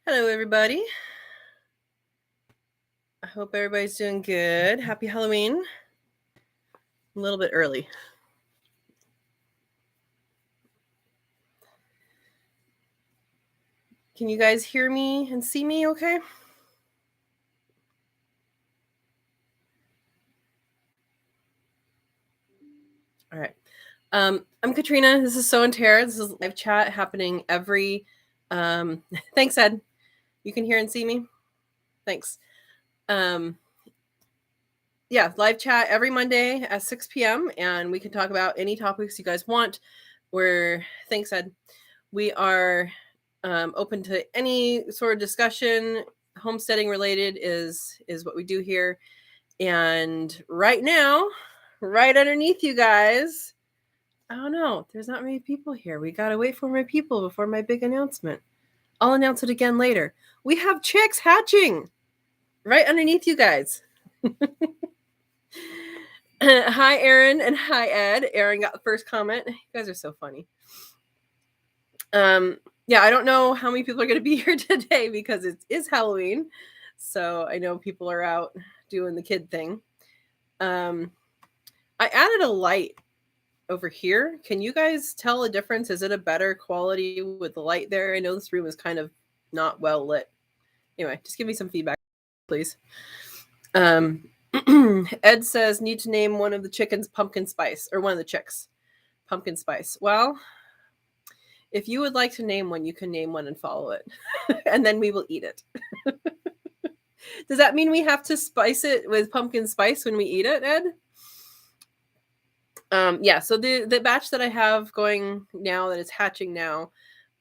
Hello, everybody. I hope everybody's doing good. Happy Halloween. A little bit early. Can you guys hear me and see me okay? All right. I'm Katrina. This is Sow and Tare. This is live chat happening every... Thanks, Ed. You can hear and see me? Thanks. Yeah, live chat every Monday at 6 p.m. and we can talk about any topics you guys want. Thanks, Ed. We are open to any sort of discussion. Homesteading related is what we do here. And right now, right underneath you guys, I don't know, there's not many people here. We gotta wait for my people before my big announcement. I'll announce it again later. We have chicks hatching right underneath you guys. Hi, Aaron, and hi, Ed. Aaron got the first comment. You guys are so funny. Yeah, I don't know how many people are going to be here today because it is Halloween. So I know people are out doing the kid thing. I added a light over here. Can you guys tell a difference? Is it a better quality with the light there? I know this room is kind of not well lit. Anyway, just give me some feedback, please. Ed says, need to name one of the chickens pumpkin spice, or one of the chicks pumpkin spice. Well, if you would like to name one, you can name one and follow it. And then we will eat it. Does that mean we have to spice it with pumpkin spice when we eat it, Ed? Yeah, so the batch that I have going now, that is hatching now,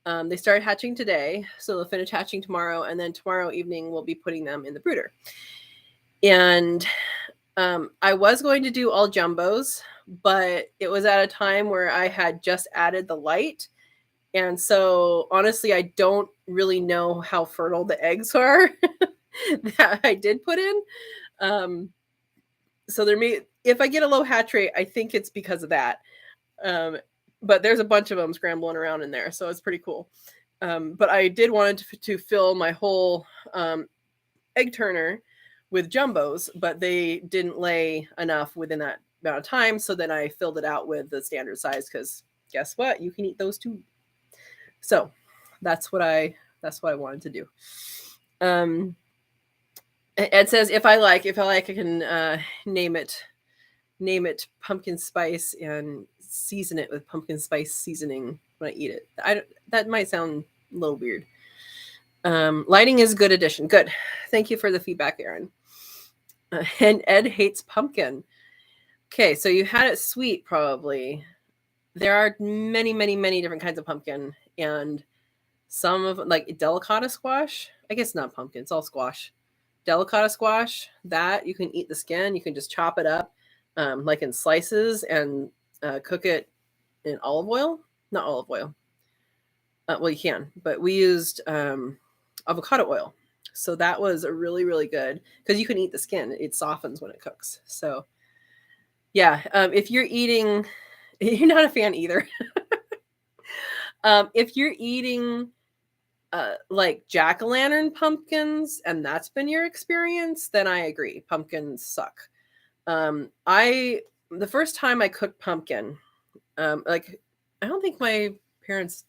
they started hatching today, so they'll finish hatching tomorrow, and then tomorrow evening we'll be putting them in the brooder. And I was going to do all jumbos, but it was at a time where I had just added the light. And so honestly, I don't really know how fertile the eggs are that I did put in. So if I get a low hatch rate, I think it's because of that. But there's a bunch of them scrambling around in there, so it's pretty cool. But I did want to fill my whole egg turner with jumbos, but they didn't lay enough within that amount of time. So then I filled it out with the standard size because guess what? You can eat those too. So that's what I wanted to do. Ed says, if I like, I can name it pumpkin spice and season it with pumpkin spice seasoning when I eat it. That might sound a little weird. Lighting is a good addition. Good. Thank you for the feedback, Aaron. And Ed hates pumpkin. Okay, so you had it sweet, probably. There are many, many, many different kinds of pumpkin, and some of like delicata squash. I guess not pumpkin; it's all squash. Delicata squash, that you can eat the skin. You can just chop it up, like in slices, and cook it in olive oil. Not olive oil. Well, you can, but we used avocado oil. So that was a really, really good, because you can eat the skin. It softens when it cooks. So yeah, if you're eating, you're not a fan either. If you're eating like jack-o'-lantern pumpkins and that's been your experience, then I agree. Pumpkins suck. The first time I cooked pumpkin, like I don't think my parents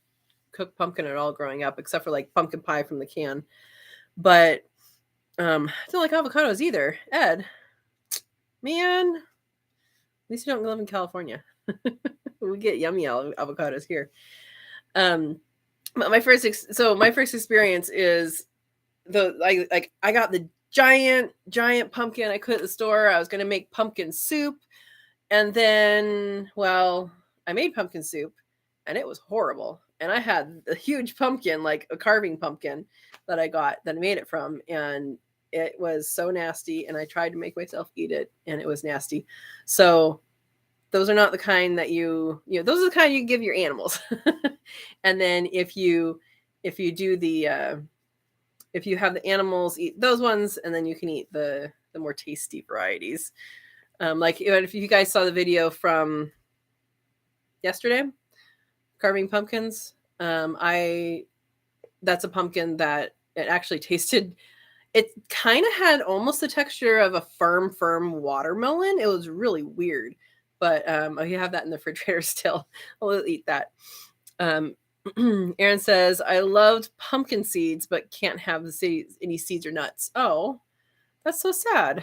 cooked pumpkin at all growing up, except for like pumpkin pie from the can. But I don't like avocados either. Ed, man, at least you don't live in California. We get yummy avocados here. My first experience is I got the giant pumpkin I cooked at the store. I was going to make pumpkin soup, and then, well, I made pumpkin soup and it was horrible. And I had a huge pumpkin, like a carving pumpkin that I made it from, and it was so nasty, and I tried to make myself eat it and it was nasty. So those are not the kind that those are the kind you give your animals. And then if you do if you have the animals eat those ones, and then you can eat the more tasty varieties. Like if you guys saw the video from yesterday, carving pumpkins, that's a pumpkin that It actually tasted, it kind of had almost the texture of a firm watermelon. It was really weird, but you have that in the refrigerator still. I'll eat that. Aaron says, I loved pumpkin seeds, but can't have any seeds or nuts. Oh, that's so sad.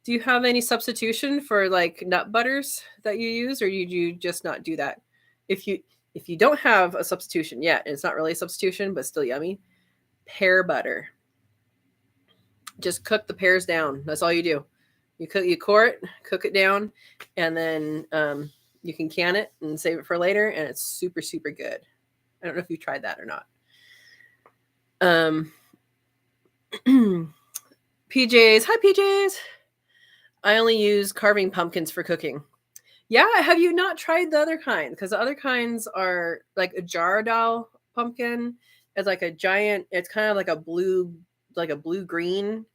Do you have any substitution for like nut butters that you use, or do you just not do that? If you don't have a substitution yet, and it's not really a substitution, but still yummy, pear butter. Just cook the pears down. That's all you do. You core it, cook it down, and then you can can it and save it for later, and it's super, super good. I don't know if you tried that or not. PJs. Hi, PJs. I only use carving pumpkins for cooking. Yeah, have you not tried the other kind? Because the other kinds are like a Jarradale pumpkin. It's like a giant, it's kind of like a blue-green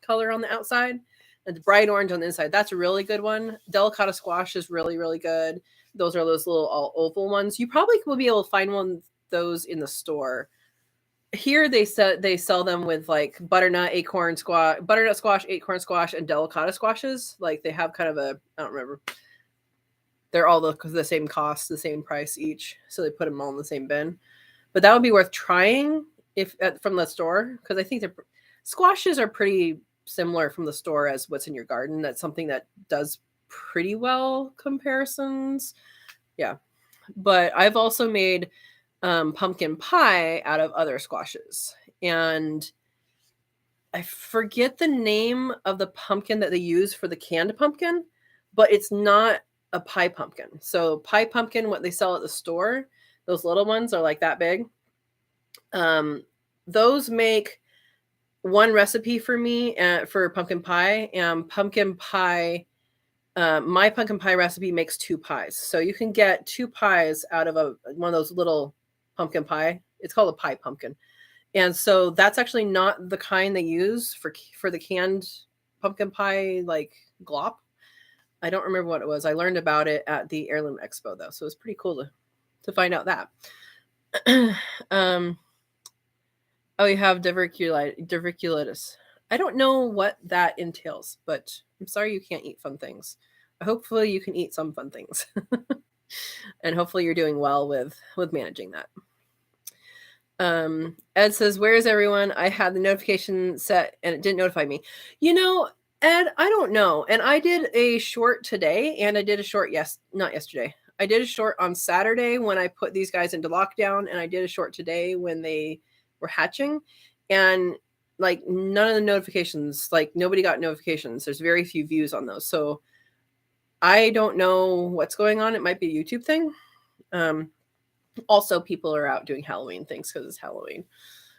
color on the outside. And it's bright orange on the inside. That's a really good one. Delicata squash is really, really good. Those are those little all oval ones. You probably will be able to find one of those in the store. Here they sell them with like butternut squash, acorn squash, and delicata squashes. Like they have kind of a, I don't remember. They're all the same cost, the same price each. So they put them all in the same bin. But that would be worth trying from the store, because I think squashes are pretty similar from the store as what's in your garden. That's something that does pretty well comparisons. Yeah. But I've also made pumpkin pie out of other squashes. And I forget the name of the pumpkin that they use for the canned pumpkin, but it's not a pie pumpkin. So pie pumpkin, what they sell at the store, those little ones are like that big. Those make one recipe for me for pumpkin pie, and pumpkin pie. My pumpkin pie recipe makes 2 pies. So you can get 2 pies out of one of those little pumpkin pie. It's called a pie pumpkin. And so that's actually not the kind they use for the canned pumpkin pie, like glop. I don't remember what it was. I learned about it at the Heirloom Expo, though. So it was pretty cool to find out that. Oh, you have diverticulitis. I don't know what that entails, but I'm sorry you can't eat fun things. Hopefully you can eat some fun things. And hopefully you're doing well with managing that. Ed says, where is everyone? I had the notification set and it didn't notify me. Ed, I don't know. And I did a short today, and I did a short, not yesterday. I did a short on Saturday when I put these guys into lockdown, and I did a short today when they were hatching. And like none of the notifications, like nobody got notifications. There's very few views on those. So I don't know what's going on. It might be a YouTube thing. Also, people are out doing Halloween things because it's Halloween.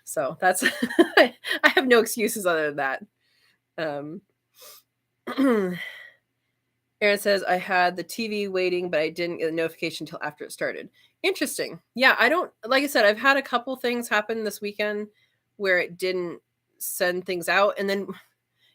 So that's, I have no excuses other than that. Aaron says, I had the TV waiting, but I didn't get a notification until after it started. Interesting. Yeah, like I said, I've had a couple things happen this weekend where it didn't send things out. And then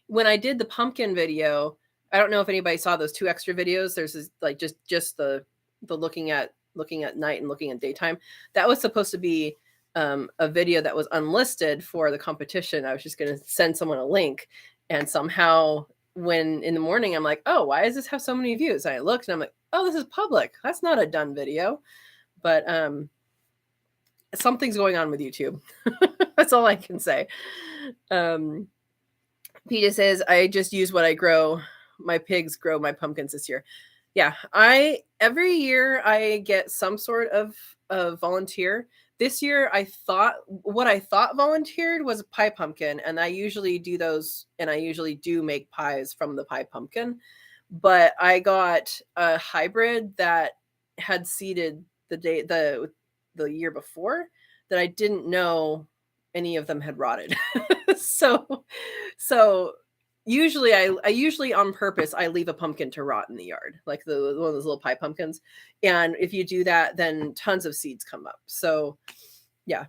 when I did the pumpkin video, I don't know if anybody saw those 2 extra videos. There's this, like just the looking at night and looking at daytime. That was supposed to be a video that was unlisted for the competition. I was just going to send someone a link, and somehow when in the morning I'm like, oh, why does this have so many views? And I looked and I'm like, oh, this is public. That's not a done video. But something's going on with YouTube. That's all I can say. Peter says, I just use what I grow. My pigs grow my pumpkins this year. Yeah, every year I get some sort of volunteer. This year I thought volunteered was a pie pumpkin, and I usually do those, and I usually do make pies from the pie pumpkin. But I got a hybrid that had seeded the year before that I didn't know any of them had rotted. so usually I usually on purpose I leave a pumpkin to rot in the yard, like one of those little pie pumpkins. And if you do that, then tons of seeds come up. So yeah.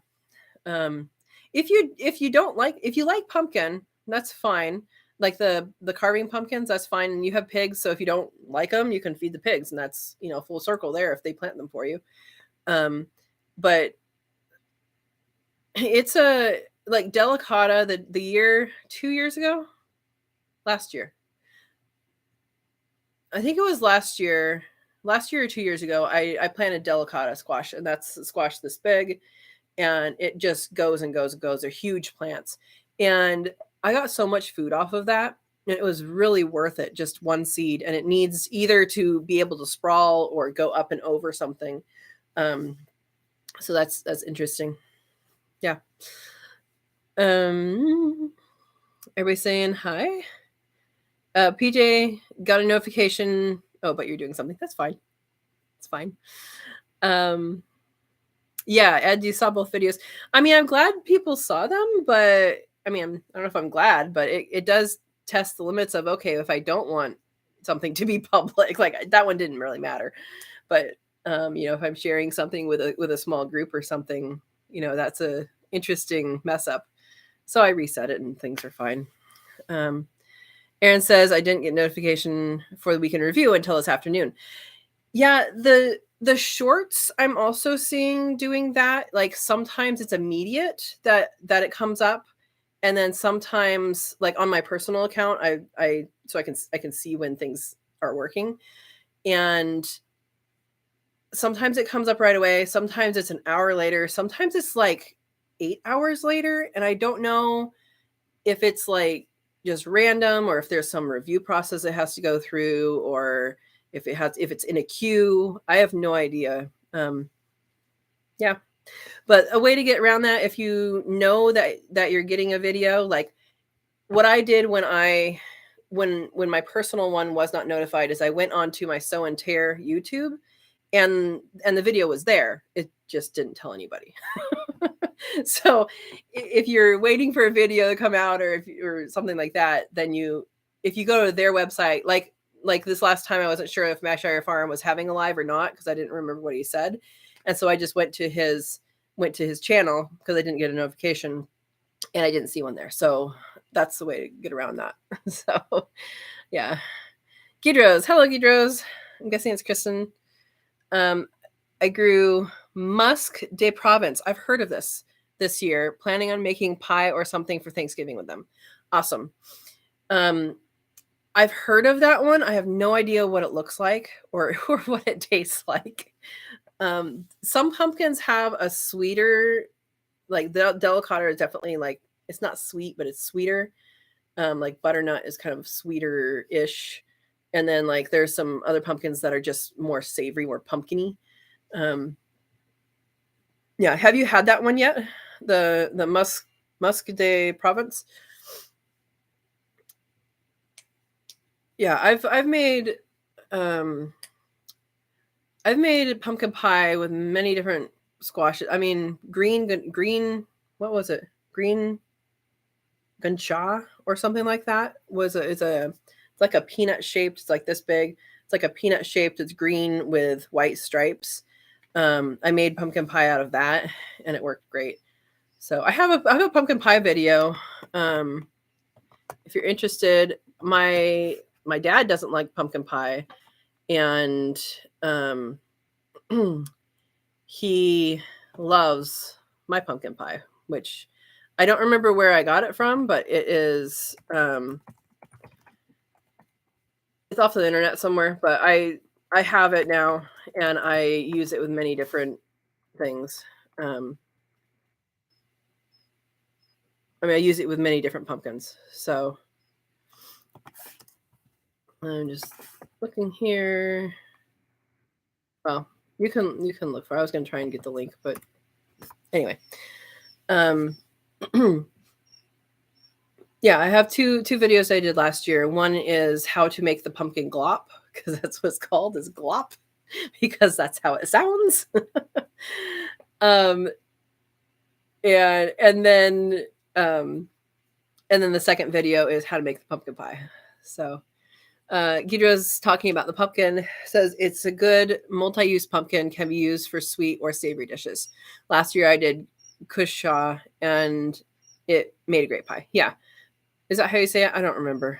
If you like pumpkin, that's fine. Like the carving pumpkins, that's fine. And you have pigs, so if you don't like them, you can feed the pigs, and that's, full circle there if they plant them for you. But it's like delicata the year 2 years ago, last year. I think it was last year or 2 years ago. I planted delicata squash, and that's a squash this big, and it just goes and goes and goes. They're huge plants, and I got so much food off of that. And it was really worth it, just one seed, and it needs either to be able to sprawl or go up and over something. So that's interesting. Yeah. Everybody saying hi. PJ got a notification. Oh, but you're doing something. That's fine. It's fine. Yeah, Ed, you saw both videos. I mean, I'm glad people saw them, but I mean, I don't know if I'm glad, but it does test the limits of, okay, if I don't want something to be public, like that one didn't really matter. But if I'm sharing something with a small group or something, that's a interesting mess up. So I reset it and things are fine. Aaron says, I didn't get notification for the weekend review until this afternoon. Yeah, the shorts, I'm also seeing doing that. Like sometimes it's immediate that it comes up. And then sometimes, like on my personal account, I can see when things are working. And sometimes it comes up right away. Sometimes it's an hour later. Sometimes it's like 8 hours later. And I don't know if it's like just random or if there's some review process it has to go through, or if it's in a queue. I have no idea. Yeah. But a way to get around that, if you know that you're getting a video, like what I did when my personal one was not notified, is I went on to my Sow and Tare YouTube, and the video was there. It just didn't tell anybody. So if you're waiting for a video to come out or something like that, then if you go to their website, like this last time, I wasn't sure if Mashire Farm was having a live or not, because I didn't remember what he said. And so I just went to his channel because I didn't get a notification and I didn't see one there. So that's the way to get around that. So yeah. Gidros. Hello, Gidros. I'm guessing it's Kristen. I grew Musc de Provence. I've heard of this year, planning on making pie or something for Thanksgiving with them. Awesome. I've heard of that one. I have no idea what it looks like or what it tastes like. Some pumpkins have a sweeter, like the delicata is definitely like, it's not sweet, but it's sweeter. Like butternut is kind of sweeter-ish. And then like there's some other pumpkins that are just more savory, more pumpkin-y. Yeah, have you had that one yet? The Musc de Provence? Yeah, I've made pumpkin pie with many different squashes. I mean, green, what was it? Green guncha or something like that it's like a peanut shaped. It's like this big. It's like a peanut shaped. It's green with white stripes. I made pumpkin pie out of that, and it worked great. So I have a pumpkin pie video. If you're interested, my dad doesn't like pumpkin pie, and he loves my pumpkin pie, which I don't remember where I got it from, but it is it's off the internet somewhere. But I have it now, and I use it with many different things. I use it with many different pumpkins. So I'm just looking here. Well, you can look for it. I was going to try and get the link, but anyway. Yeah, I have two videos I did last year. One is how to make the pumpkin glop, because that's what it's called, is glop, because that's how it sounds. And then the second video is how to make the pumpkin pie. So Gidra's talking about the pumpkin, says it's a good multi-use pumpkin, can be used for sweet or savory dishes. Last year I did kusha and it made a great pie. Yeah. Is that how you say it? I don't remember.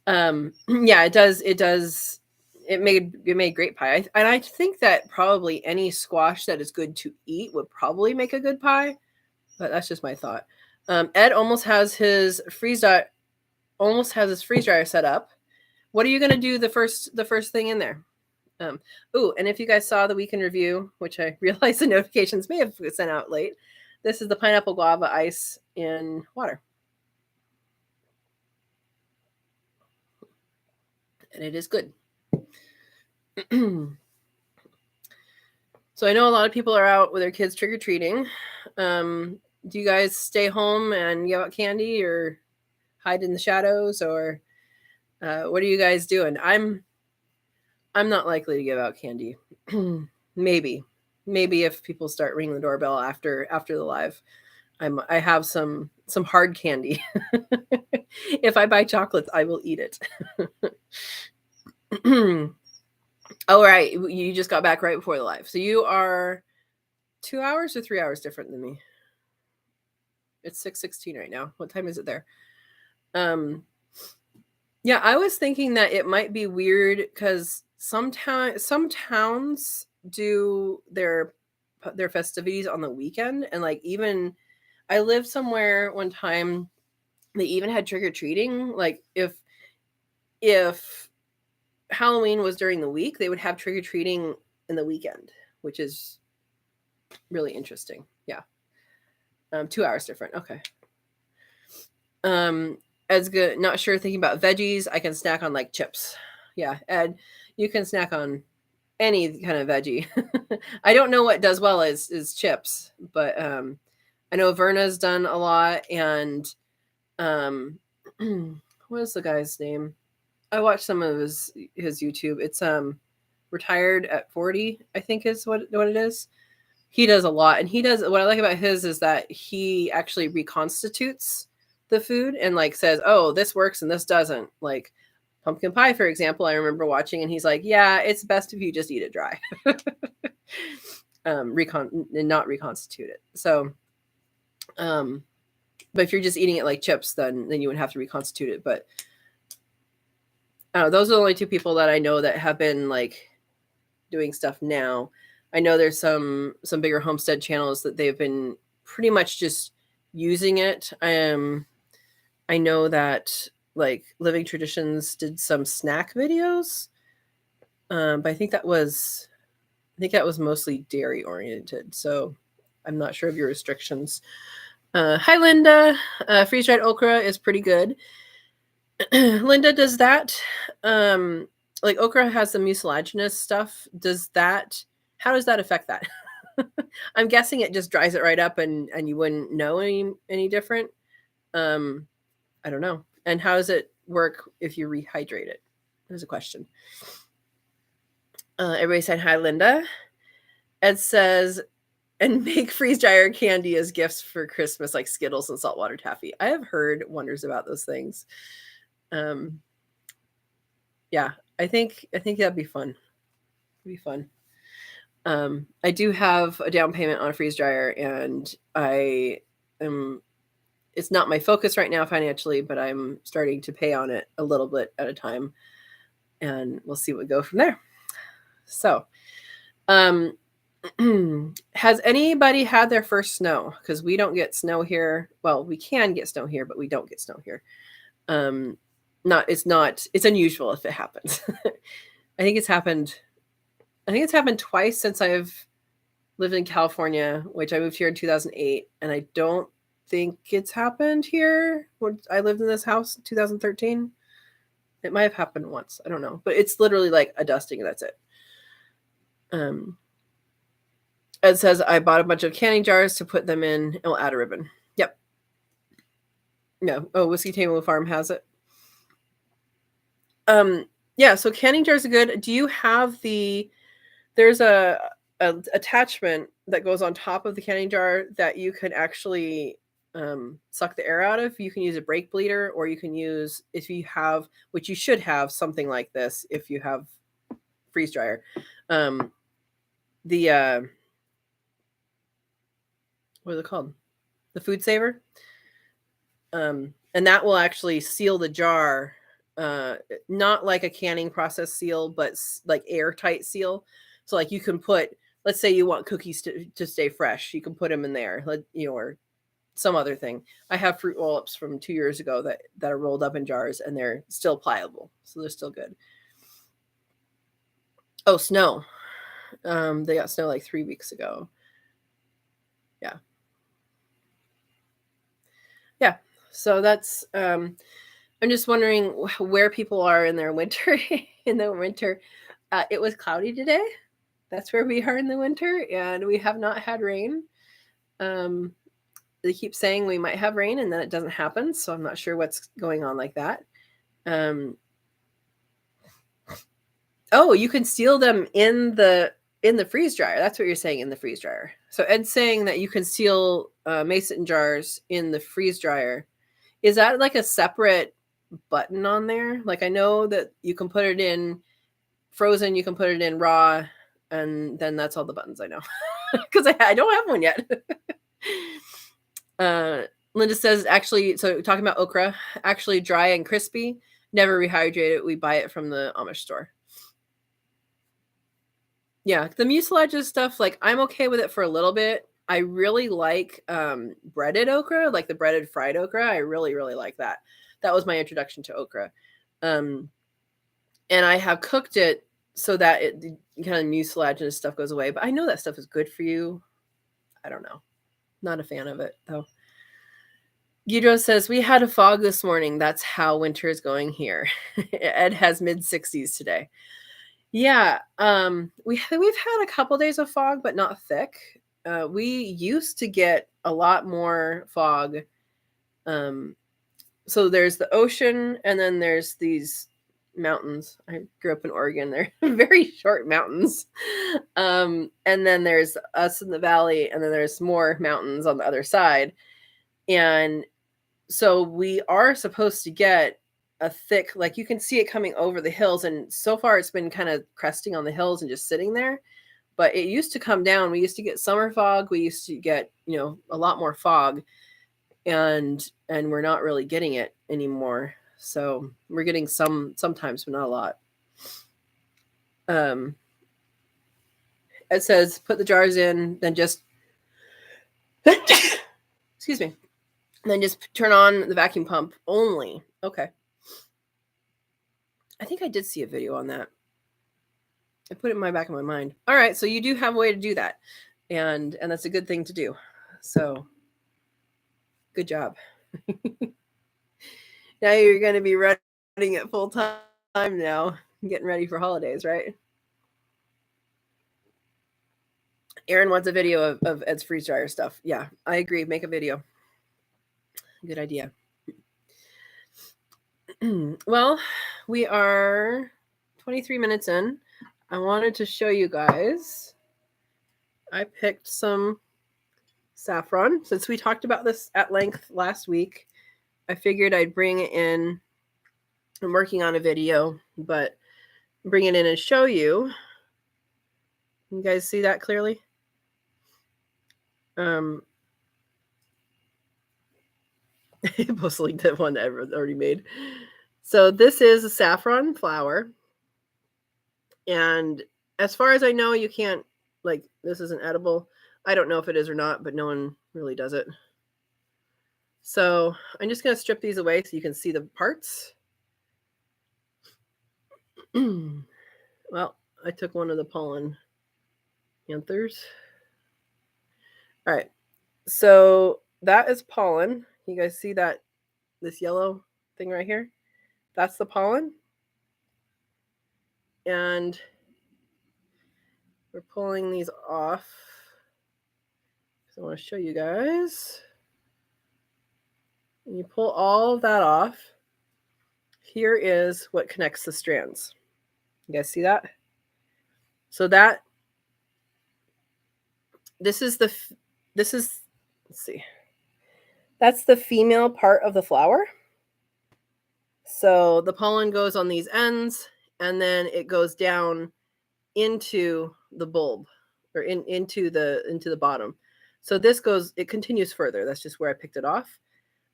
Yeah, it does. It made great pie. And I think that probably any squash that is good to eat would probably make a good pie. But that's just my thought. Ed almost has his freeze dryer set up. What are you gonna do the first thing in there? And if you guys saw the weekend review, which I realize the notifications may have sent out late, this is the pineapple guava ice in water. And it is good. So I know a lot of people are out with their kids trick-or-treating. Do you guys stay home and give out candy or hide in the shadows, or what are you guys doing? I'm not likely to give out candy. maybe if people start ringing the doorbell after the live, I have some hard candy. If I buy chocolates, I will eat it. All right, you just got back right before the live, so you are 2 hours or 3 hours different than me. It's 6:16 right now. What time is it there? Yeah, I was thinking that it might be weird because some towns do their festivities on the weekend, and like even I lived somewhere one time they even had trick-or-treating. Like if Halloween was during the week, they would have trick-or-treating in the weekend, which is really interesting. Yeah. 2 hours different. Okay. Ed's good. Not sure. Thinking about veggies. I can snack on like chips. Yeah, Ed, you can snack on any kind of veggie. I don't know what does well is chips, but I know Verna's done a lot, and what is the guy's name? I watched some of his YouTube. It's Retired at 40, I think is what it is. He does a lot, and he does what I like about his is that he actually reconstitutes the food and like says, oh, this works and this doesn't. Like pumpkin pie, for example, I remember watching, and he's like, yeah, it's best if you just eat it dry. And not reconstitute it. So but if you're just eating it like chips, then you would have to reconstitute it. But those are the only two people that I know that have been like doing stuff now. I know there's some bigger homestead channels that they've been pretty much just using it. I know that like Living Traditions did some snack videos, but I think that was mostly dairy oriented. So I'm not sure of your restrictions. Hi, Linda. Freeze dried okra is pretty good. Linda, does that like okra has some mucilaginous stuff? How does that affect that? I'm guessing it just dries it right up, and you wouldn't know any different. I don't know. And how does it work if you rehydrate it? There's a question. Everybody said hi, Linda. Ed says, and make freeze dryer candy as gifts for Christmas, like Skittles and saltwater taffy. I have heard wonders about those things. Yeah, I think that'd be fun. It'd be fun. I do have a down payment on a freeze dryer, and it's not my focus right now financially, but I'm starting to pay on it a little bit at a time, and we'll see what we go from there. So, has anybody had their first snow? Because we don't get snow here. Well, we can get snow here, but we don't get snow here. It's unusual if it happens. I think it's happened twice since I've lived in California, which I moved here in 2008, and I don't think it's happened here when I lived in this house in 2013. It might have happened once. I don't know, but it's literally like a dusting and that's it. Ed says, I bought a bunch of canning jars to put them in and we'll add a ribbon. Yep. No. Oh, Whiskey Table Farm has it. Yeah, so canning jars are good. Do you have there's a attachment that goes on top of the canning jar that you can actually suck the air out of. You can use a brake bleeder, or you can use, if you have, which you should have something like this if you have freeze dryer, what is it called? The food saver. And that will actually seal the jar, not like a canning process seal, but like airtight seal. So like you can put, let's say you want cookies to stay fresh, you can put them in there, or some other thing. I have fruit roll-ups from 2 years ago that are rolled up in jars, and they're still pliable, so they're still good. Oh, snow. They got snow like 3 weeks ago. Yeah. So that's I'm just wondering where people are in their winter. In the winter, it was cloudy today. That's where we are in the winter, and we have not had rain. They keep saying we might have rain, and then it doesn't happen. So I'm not sure what's going on like that. Oh, you can seal them in the freeze dryer. That's what you're saying, in the freeze dryer. So Ed's saying that you can seal mason jars in the freeze dryer. Is that like a separate button on there? Like, I know that you can put it in frozen, you can put it in raw, and then that's all the buttons I know. Because I don't have one yet. Linda says, actually, so talking about okra, actually dry and crispy, never rehydrate it. We buy it from the Amish store. Yeah, the mucilage stuff, like, I'm okay with it for a little bit. I really like breaded okra, like the breaded fried okra. I really, really like that. That was my introduction to okra. And I have cooked it so that it kind of mucilage and stuff goes away. But I know that stuff is good for you. I don't know. Not a fan of it, though. Guido says, we had a fog this morning. That's how winter is going here. Ed has mid-60s today. Yeah, we've had a couple days of fog, but not thick. We used to get a lot more fog. So there's the ocean, and then there's these mountains. I grew up in Oregon. They're very short mountains. And then there's us in the valley, and then there's more mountains on the other side. And so we are supposed to get a thick, like, you can see it coming over the hills, and so far it's been kind of cresting on the hills and just sitting there. But it used to come down. We used to get summer fog. We used to get, a lot more fog, and we're not really getting it anymore. So we're getting sometimes, but not a lot. It says put the jars in, then just excuse me, then just turn on the vacuum pump only. Okay. I think I did see a video on that. I put it in my back of my mind. All right, so you do have a way to do that, and that's a good thing to do. So good job. Now you're going to be running it full time now, getting ready for holidays, right? Aaron wants a video of Ed's freeze dryer stuff. Yeah, I agree. Make a video. Good idea. Well, we are 23 minutes in. I wanted to show you guys. I picked some saffron. Since we talked about this at length last week, I figured I'd bring it in. I'm working on a video, but bring it in and show you. You guys see that clearly? I mostly the one that I've already made. So this is a saffron flower. And as far as I know, you can't, like, this isn't edible. I don't know if it is or not, but no one really does it. So I'm just going to strip these away so you can see the parts. Well, I took one of the pollen anthers. All right. So that is pollen. You guys see that, this yellow thing right here? That's the pollen. And we're pulling these off. So I want to show you guys. And you pull all of that off. Here is what connects the strands. You guys see that? So that, this is, let's see. That's the female part of the flower. So the pollen goes on these ends, and then it goes down into the bulb, or into the bottom. So this goes, it continues further. That's just where I picked it off.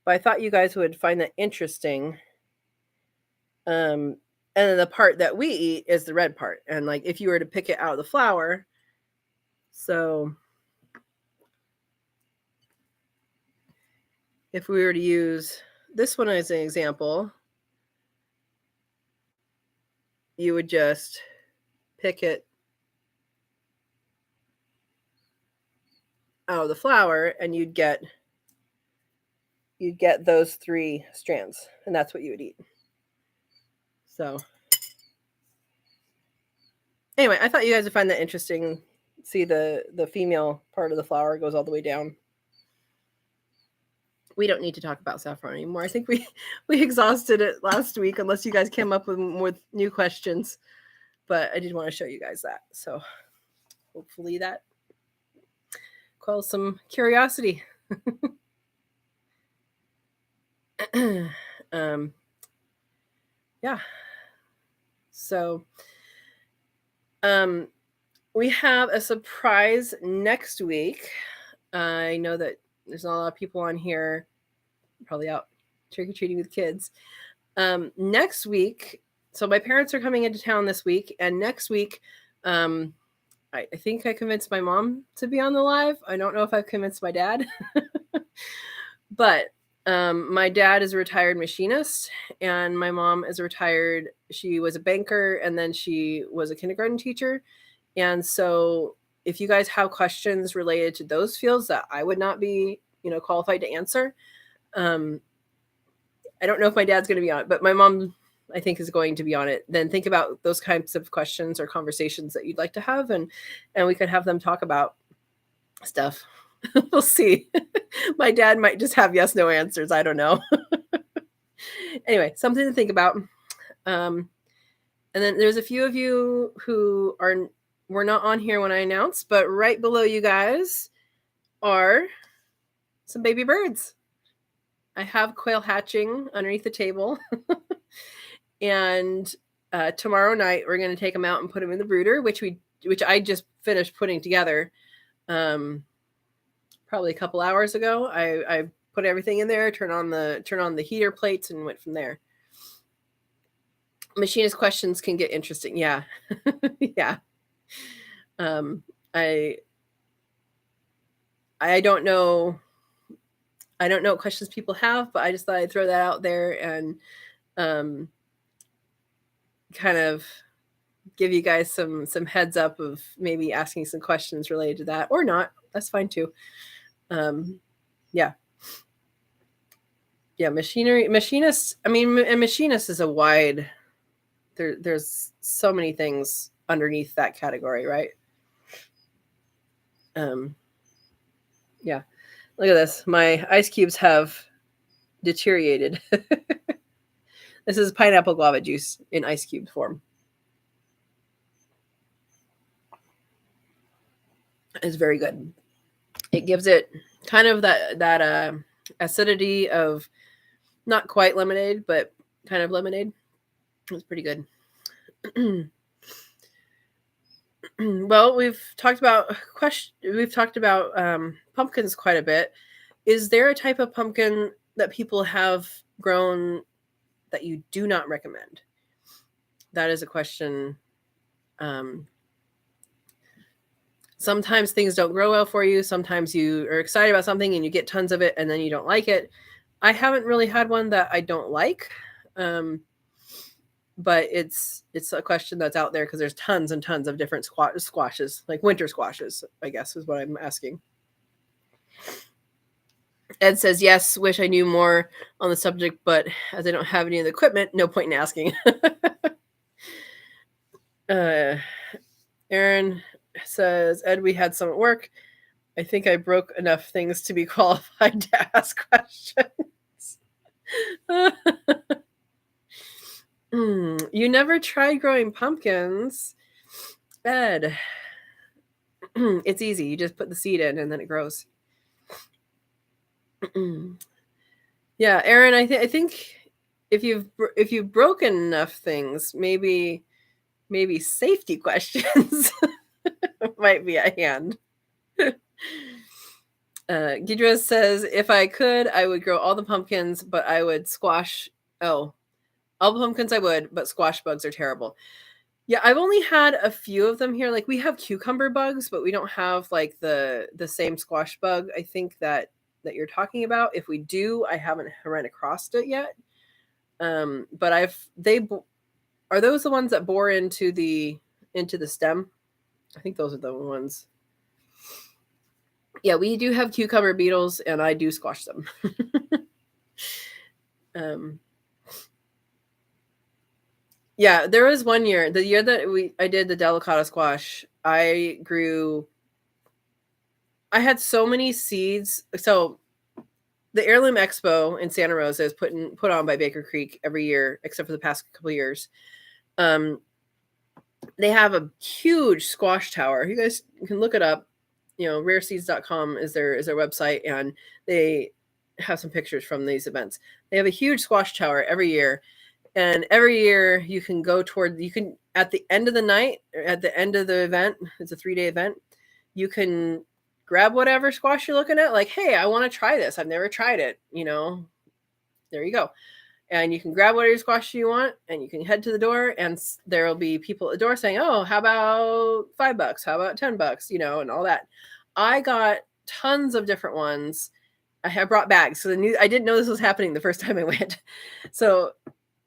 But I thought you guys would find that interesting. And then the part that we eat is the red part. And like, if you were to pick it out of the flower, so if we were to use this one as an example, you would just pick it out of the flower and you'd get those 3 strands, and that's what you would eat. So anyway, I thought you guys would find that interesting. See, the female part of the flower goes all the way down. We don't need to talk about saffron anymore. I think we exhausted it last week, unless you guys came up with new questions. But I did want to show you guys that. So hopefully that quells some curiosity. Yeah. So we have a surprise next week. I know that there's not a lot of people on here, probably out trick-or-treating with kids. Next week, so my parents are coming into town this week, and next week, I think I convinced my mom to be on the live. I don't know if I've convinced my dad, but my dad is a retired machinist, and my mom is retired. She was a banker, and then she was a kindergarten teacher. And so if you guys have questions related to those fields that I would not be, qualified to answer, I don't know if my dad's going to be on it, but my mom, I think, is going to be on it. Then think about those kinds of questions or conversations that you'd like to have, and we could have them talk about stuff. We'll see. My dad might just have yes, no answers. I don't know. Anyway, something to think about. And then there's a few of you who were not on here when I announced, but right below you guys are some baby birds. I have quail hatching underneath the table. And tomorrow night we're going to take them out and put them in the brooder, which I just finished putting together probably a couple hours ago. I put everything in there, turn on the heater plates, and went from there. Machinist questions can get interesting. Yeah. Yeah. I don't know what questions people have, but I just thought I'd throw that out there and kind of give you guys some heads up of maybe asking some questions related to that, or not. That's fine too. Yeah. Machinist. I mean, a machinist is a wide. There's so many things underneath that category, right? Yeah. Look at this. My ice cubes have deteriorated. This is pineapple guava juice in ice cube form. It's very good. It gives it kind of that acidity of not quite lemonade, but kind of lemonade. It's pretty good. Well, we've talked about pumpkins quite a bit. Is there a type of pumpkin that people have grown that you do not recommend? That is a question. Sometimes things don't grow well for you. Sometimes you are excited about something and you get tons of it and then you don't like it. I haven't really had one that I don't like. But it's a question that's out there because there's tons and tons of different squashes, like winter squashes, I guess is what I'm asking. Ed says, yes, wish I knew more on the subject, but as I don't have any of the equipment, no point in asking. Aaron says, Ed, we had some at work. I think I broke enough things to be qualified to ask questions. You never tried growing pumpkins, Ed. It's easy. You just put the seed in and then it grows. Yeah, Aaron, I think if you've broken enough things, maybe safety questions might be at hand. Gidra says, if I could, I would grow all the pumpkins, but I would squash. Oh, all the pumpkins I would, but squash bugs are terrible. Yeah, I've only had a few of them here. Like, we have cucumber bugs, but we don't have like the same squash bug. I think that that you're talking about. If we do, I haven't run across it yet. But are those the ones that bore into the stem? I think those are the ones. Yeah, we do have cucumber beetles, and I do squash them. Yeah, there was one year, the year that I did the delicata squash, I had so many seeds. So the Heirloom Expo in Santa Rosa is put on by Baker Creek every year, except for the past couple of years. They have a huge squash tower. You guys can look it up. Rareseeds.com is their website, and they have some pictures from these events. They have a huge squash tower every year, and every year you can go at the end of the night, at the end of the event, it's a 3-day event, you can grab whatever squash you're looking at. Like, hey, I want to try this. I've never tried it. There you go. And you can grab whatever squash you want, and you can head to the door, and there will be people at the door saying, oh, how about $5? How about $10? And all that. I got tons of different ones. I have brought bags. So I didn't know this was happening the first time I went. So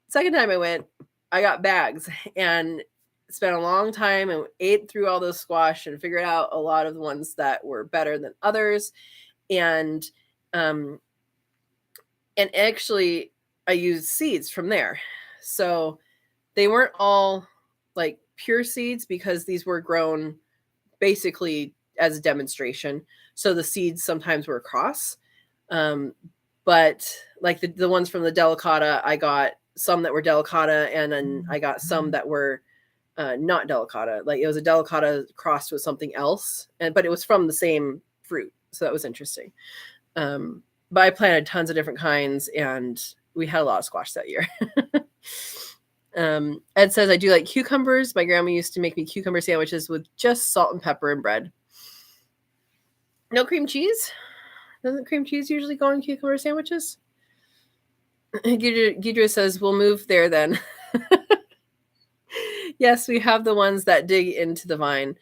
second time I went, I got bags and spent a long time and ate through all those squash and figured out a lot of the ones that were better than others. And actually I used seeds from there. So they weren't all like pure seeds, because these were grown basically as a demonstration. So the seeds sometimes were cross. But like the ones from the delicata, I got some that were delicata, and then I got some that were not delicata. Like it was a delicata crossed with something else, but it was from the same fruit. So that was interesting. But I planted tons of different kinds, and we had a lot of squash that year. Ed says, I do like cucumbers. My grandma used to make me cucumber sandwiches with just salt and pepper and bread. No cream cheese? Doesn't cream cheese usually go on cucumber sandwiches? Gidra says, we'll move there then. Yes, we have the ones that dig into the vine.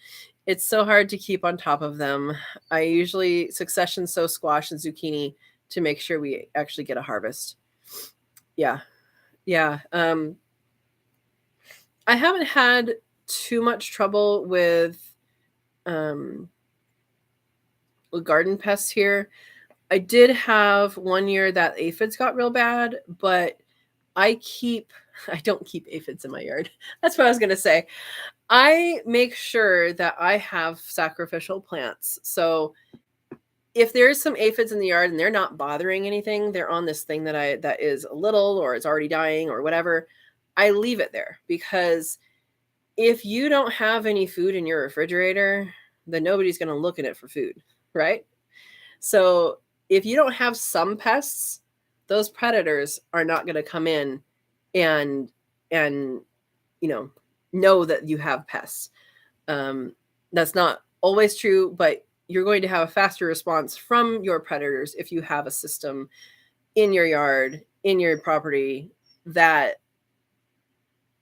It's so hard to keep on top of them. I usually succession sow squash and zucchini to make sure we actually get a harvest. Yeah. I haven't had too much trouble with garden pests here. I did have one year that aphids got real bad, but I don't keep aphids in my yard. That's what I was going to say. I make sure that I have sacrificial plants. So if there's some aphids in the yard and they're not bothering anything, they're on this thing that is a little, or it's already dying or whatever, I leave it there, because if you don't have any food in your refrigerator, then nobody's going to look in it for food, right? So if you don't have some pests, those predators are not going to come in and know that you have pests. That's not always true, but you're going to have a faster response from your predators if you have a system in your yard, in your property, that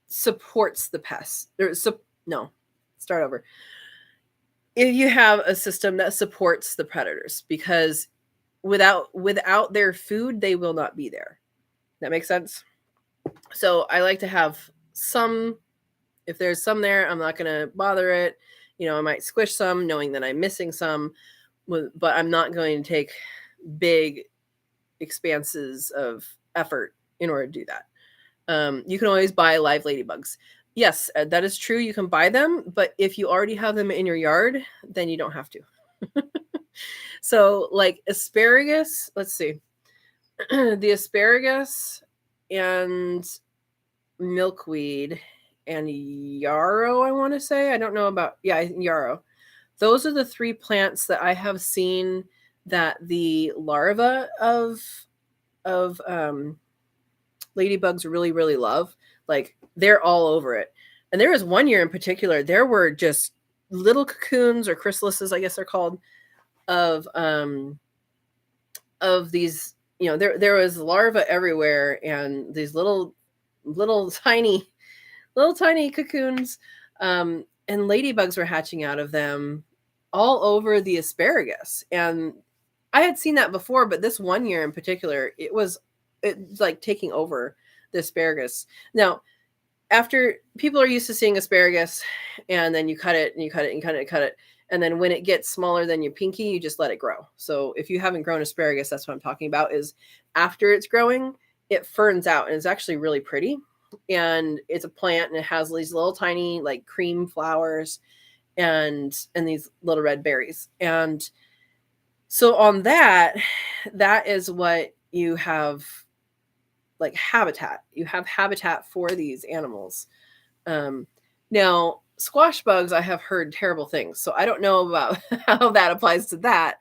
supports the pests. Start over. If you have a system that supports the predators, because without their food, they will not be there. That makes sense? So I like to have some. If there's some there, I'm not going to bother it. I might squish some knowing that I'm missing some, but I'm not going to take big expanses of effort in order to do that. You can always buy live ladybugs. Yes, that is true. You can buy them, but if you already have them in your yard, then you don't have to. So like asparagus, let's see. The asparagus and milkweed and yarrow, I want to say. I don't know about, yarrow. Those are the 3 plants that I have seen that the larvae of ladybugs really, really love. Like they're all over it. And there was one year in particular, there were just little cocoons, or chrysalises, I guess they're called, of these, there was larvae everywhere, and these little tiny cocoons, and ladybugs were hatching out of them all over the asparagus. And I had seen that before, but this one year in particular, it's like taking over the asparagus. Now, after people are used to seeing asparagus, and then you cut it and you cut it and you cut it and cut it. And then when it gets smaller than your pinky, you just let it grow. So if you haven't grown asparagus, that's what I'm talking about, is after it's growing, it ferns out and it's actually really pretty. And it's a plant and it has these little tiny like cream flowers and these little red berries. And so on that is what you have, like habitat. You have habitat for these animals. Now, squash bugs, I have heard terrible things, so I don't know about how that applies to that.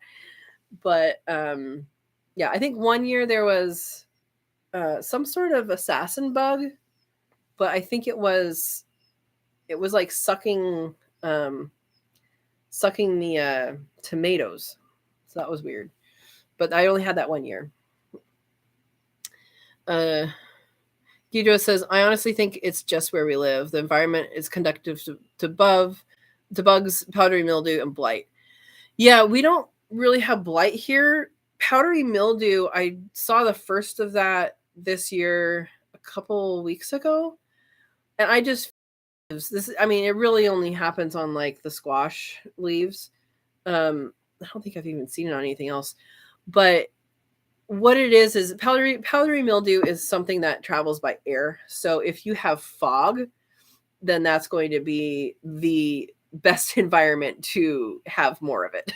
But yeah, I think one year there was some sort of assassin bug, but I think it was like sucking the tomatoes. So that was weird. But I only had that one year. Guido says, I honestly think it's just where we live. The environment is conducive to bugs, powdery mildew, and blight. Yeah, we don't really have blight here. Powdery mildew, I saw the first of that this year a couple weeks ago. And I just, it really only happens on like the squash leaves. I don't think I've even seen it on anything else. But what it is powdery mildew is something that travels by air. So if you have fog, then that's going to be the best environment to have more of it.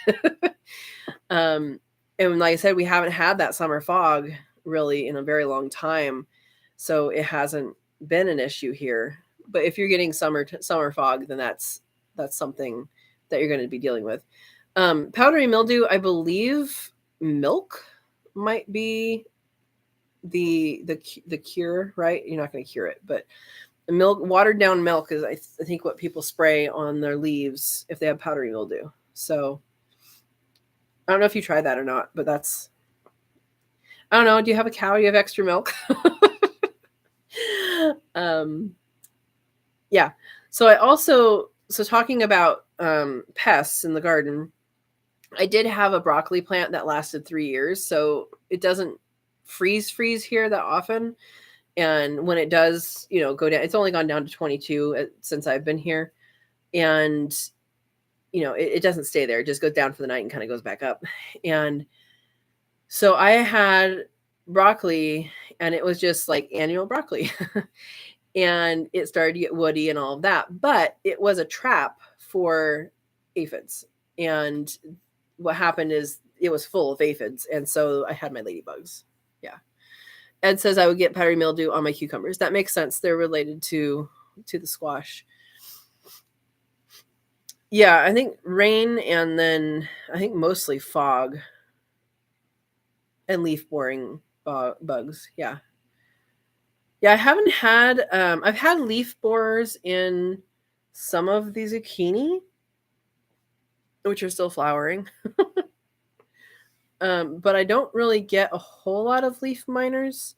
And like I said, we haven't had that summer fog really in a very long time. So it hasn't been an issue here. But if you're getting summer fog, then that's something that you're going to be dealing with. Powdery mildew, I believe milk might be the cure, right? You're not going to cure it, but the milk, watered down milk, is I think what people spray on their leaves if they have powdery mildew. So I don't know if you tried that or not, but that's, I don't know. Do you have a cow? Do you have extra milk? Yeah. So talking about pests in the garden, I did have a broccoli plant that lasted 3 years, so it doesn't freeze here that often. And when it does, go down, it's only gone down to 22 since I've been here. And, it doesn't stay there. It just goes down for the night and kind of goes back up. And so I had broccoli, and it was just like annual broccoli. And it started to get woody and all of that. But it was a trap for aphids. And what happened is it was full of aphids, and so I had my ladybugs. Yeah. Ed says I would get powdery mildew on my cucumbers. That makes sense. They're related to the squash. Yeah, I think rain, and then I think mostly fog and leaf boring bugs. Yeah. Yeah, I haven't had I've had leaf borers in some of the zucchini, which are still flowering. But I don't really get a whole lot of leaf miners.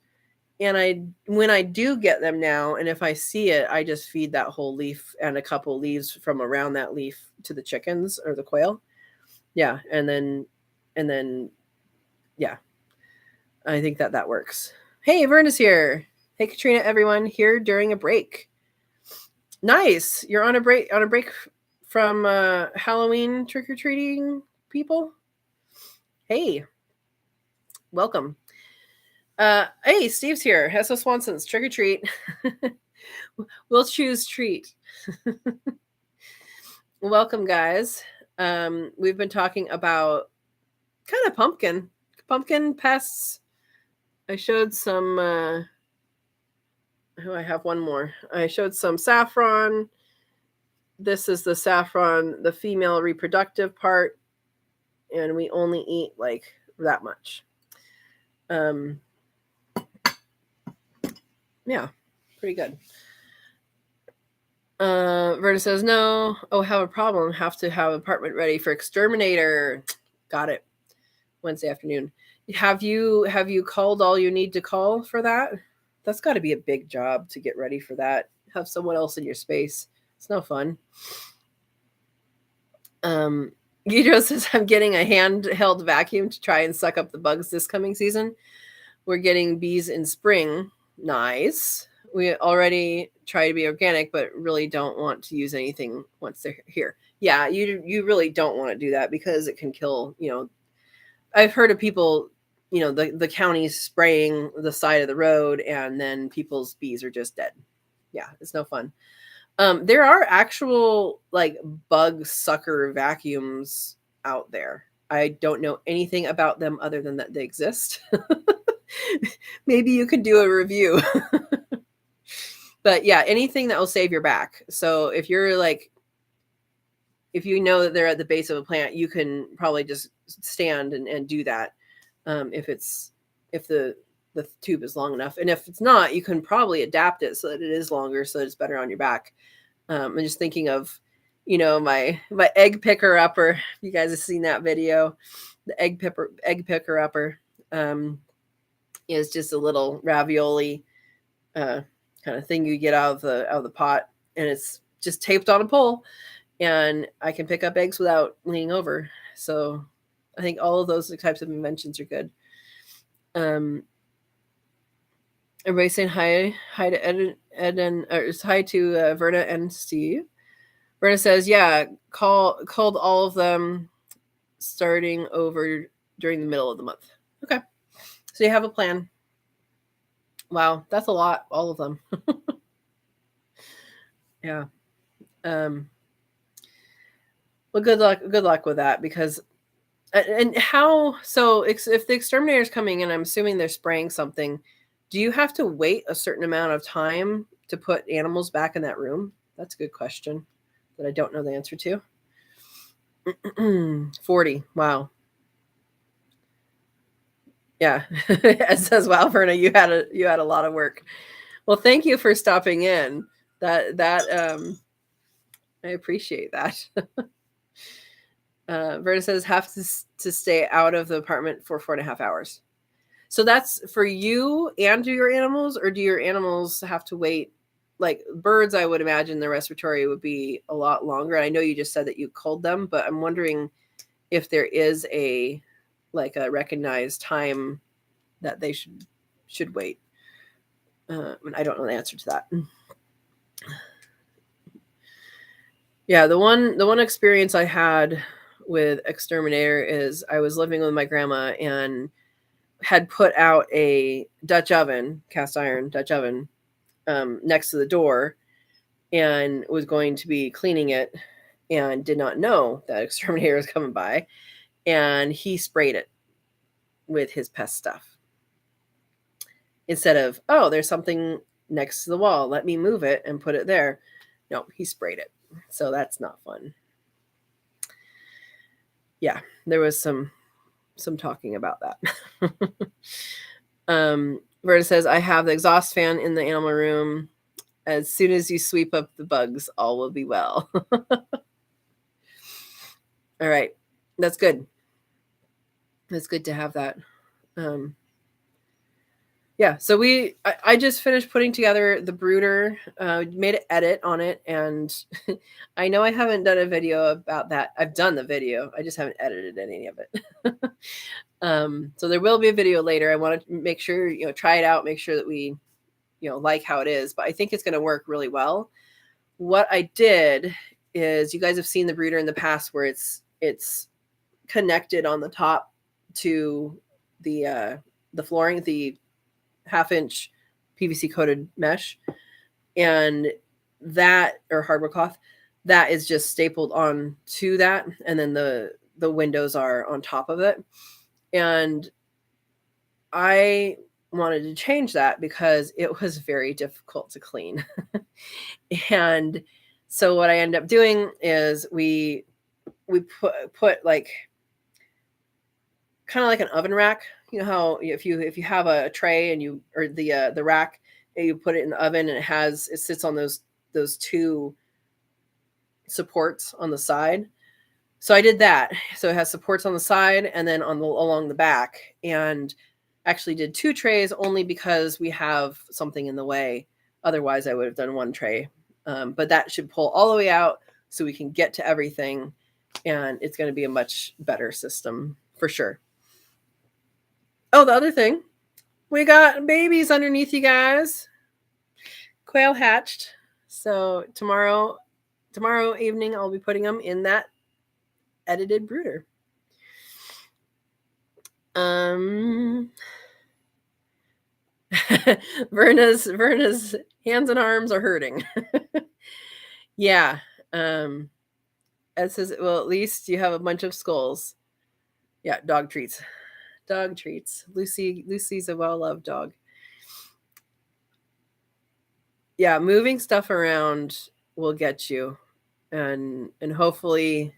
And when I do get them now, and if I see it, I just feed that whole leaf and a couple leaves from around that leaf to the chickens or the quail. Yeah. And then, yeah, I think that works. Hey, Vern is here. Hey, Katrina, everyone, here during a break. Nice. You're on a break from Halloween trick-or-treating people. Hey, welcome. Hey, Steve's here. S.O. Swanson's trick or treat. We'll choose treat. Welcome, guys. We've been talking about kind of pumpkin pests. I showed some. I have one more. I showed some saffron. This is the saffron, the female reproductive part, and we only eat like that much. Yeah, pretty good. Verna says no. Oh, have a problem. Have to have apartment ready for exterminator. Got it. Wednesday afternoon. Have you called all you need to call for that? That's got to be a big job to get ready for that. Have someone else in your space. It's no fun. Guido says, I'm getting a handheld vacuum to try and suck up the bugs this coming season. We're getting bees in spring. Nice. We already try to be organic, but really don't want to use anything once they're here. Yeah, you really don't want to do that because it can kill, I've heard of people, the counties spraying the side of the road and then people's bees are just dead. Yeah, it's no fun. There are actual like bug sucker vacuums out there. I don't know anything about them other than that they exist. Maybe you could do a review. But yeah, anything that will save your back. So if you're like, if you know that they're at the base of a plant, you can probably just stand and do that. If the tube is long enough, and if it's not, you can probably adapt it so that it is longer, so that it's better on your back. I'm just thinking of, my egg picker upper. You guys have seen that video. The egg picker upper is just a little ravioli kind of thing you get out of the pot, and it's just taped on a pole, and I can pick up eggs without leaning over. So I think all of those types of inventions are good. Everybody saying hi to Eden, or hi to Verna and Steve. Verna says, yeah, called all of them starting over during the middle of the month. Okay. So you have a plan. Wow, that's a lot, all of them. Yeah. Well, good luck with that, because and how, so if the exterminator is coming in, I'm assuming they're spraying something, do you have to wait a certain amount of time to put animals back in that room? That's a good question that I don't know the answer to. 40. Wow. Yeah. It says, wow, Verna, you had a lot of work. Well, thank you for stopping in. That I appreciate that. Verna says, have to stay out of the apartment for 4.5 hours. So that's for you and do your animals, or do your animals have to wait? Like birds, I would imagine the respiratory would be a lot longer. I know you just said that you culled them, but I'm wondering if there is a recognized time that they should wait. I don't know the answer to that. Yeah, the one experience I had with exterminator is I was living with my grandma and had put out a Dutch oven, cast iron Dutch oven, next to the door, and was going to be cleaning it, and did not know that exterminator was coming by, and he sprayed it with his pest stuff. Instead of, oh, there's something next to the wall, let me move it and put it there. No, he sprayed it. So that's not fun. Yeah, there was some talking about that. Verna says, I have the exhaust fan in the animal room. As soon as you sweep up the bugs, all will be well. All right. That's good. It's good to have that. Yeah, so I just finished putting together the brooder, made an edit on it, and I know I haven't done a video about that. I've done the video, I just haven't edited any of it. So there will be a video later. I want to make sure, try it out, make sure that we, like how it is, but I think it's going to work really well. What I did is, you guys have seen the brooder in the past where it's connected on the top to the flooring, the 1/2-inch PVC coated mesh, and that, or hardwood cloth, that is just stapled on to that, and then the windows are on top of it. And I wanted to change that because it was very difficult to clean. And so what I ended up doing is we put like kind of like an oven rack. You know how if you have a tray and or the rack, and you put it in the oven, and it sits on those two supports on the side. So I did that. So it has supports on the side and then along the back, and actually did 2 trays only because we have something in the way. Otherwise I would have done 1 tray. But that should pull all the way out so we can get to everything. and it's going to be a much better system for sure. Oh, the other thing, we got babies underneath you guys. Quail hatched. So tomorrow evening, I'll be putting them in that edited brooder. Verna's hands and arms are hurting. Yeah. Ed says, well, at least you have a bunch of skulls. Yeah, dog treats. Dog treats. Lucy's a well-loved dog. Yeah, moving stuff around will get you. And hopefully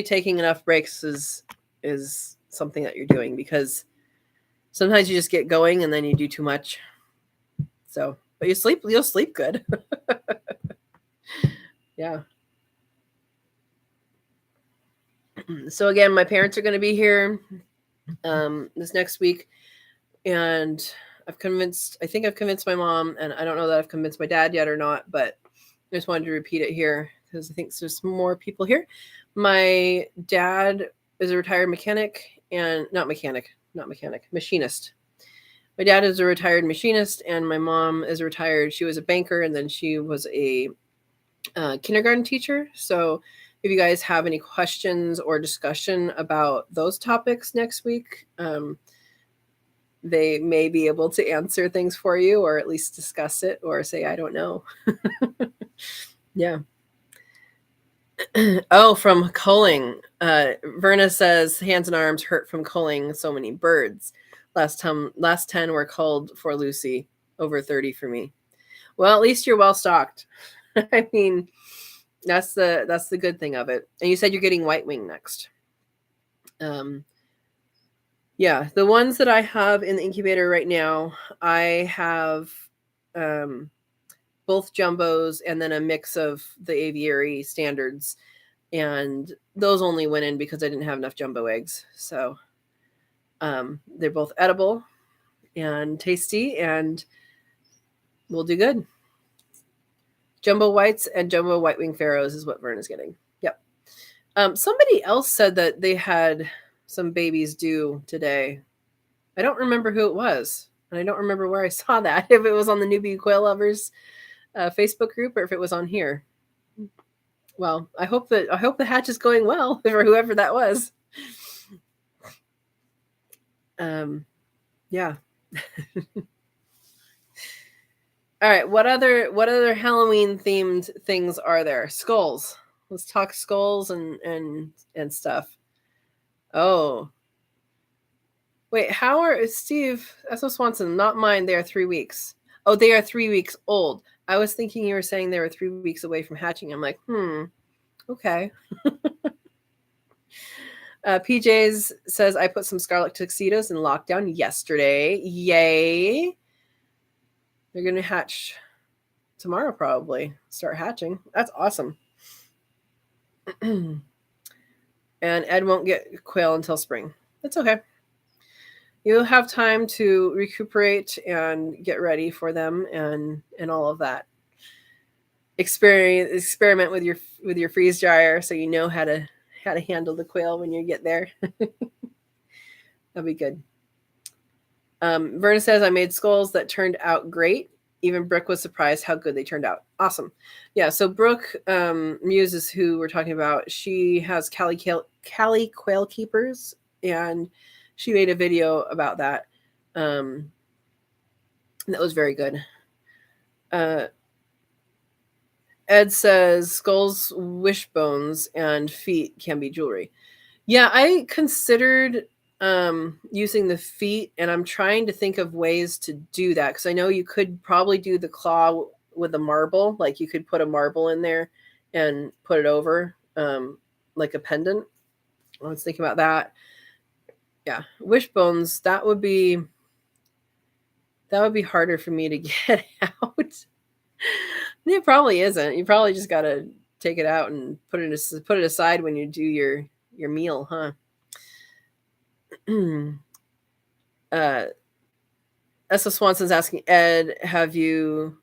taking enough breaks is something that you're doing, because sometimes you just get going and then you do too much. So, but you'll sleep good. Yeah. So again, my parents are going to be here this next week, and I think I've convinced my mom, and I don't know that I've convinced my dad yet or not, but I just wanted to repeat it here because I think there's more people here. My dad is a retired machinist. My dad is a retired machinist, and my mom is retired. She was a banker, and then she was a kindergarten teacher. So if you guys have any questions or discussion about those topics next week, they may be able to answer things for you, or at least discuss it, or say, I don't know. Yeah. Oh, from culling. Verna says hands and arms hurt from culling so many birds. Last 10 were culled for Lucy, over 30 for me. Well, at least you're well stocked. I mean, that's the good thing of it. And you said you're getting white wing next. Yeah, the ones that I have in the incubator right now, I have both jumbos and then a mix of the aviary standards, and those only went in because I didn't have enough jumbo eggs. So they're both edible and tasty, and will do good. Jumbo whites and jumbo white wing pharaohs is what Verna's getting. Yep. Somebody else said that they had some babies due today. I don't remember who it was, and I don't remember where I saw that. If it was on the Newbie Quail Lovers Facebook group, or if it was on here. Well, I hope the hatch is going well for whoever that was. Yeah. All right. What other Halloween themed things are there? Skulls. Let's talk skulls and stuff. Oh. Wait, how are Steve S.O. Swanson? Not mine. They are 3 weeks. Oh, they are 3 weeks old. I was thinking you were saying they were 3 weeks away from hatching. I'm like, okay. PJ's says I put some scarlet tuxedos in lockdown yesterday. Yay! They're gonna hatch tomorrow, probably. Start hatching. That's awesome. And Ed won't get quail until spring. That's okay. You'll have time to recuperate and get ready for them and all of that. Experiment with your freeze dryer so you know how to handle the quail when you get there. That'll be good. Verna says I made skulls that turned out great. Even Brooke was surprised how good they turned out. Awesome. Yeah, so Brooke Muse is who we're talking about. She has Cali Quail Keepers, and she made a video about that. And that was very good. Ed says skulls, wishbones, and feet can be jewelry. Yeah, I considered using the feet, and I'm trying to think of ways to do that, because I know you could probably do the claw with a marble. Like you could put a marble in there and put it over like a pendant. I was thinking about that. Yeah, wishbones, that would be harder for me to get out. It probably isn't. You probably just got to take it out and put it aside when you do your meal, huh? S.O. Swanson's asking Ed, have you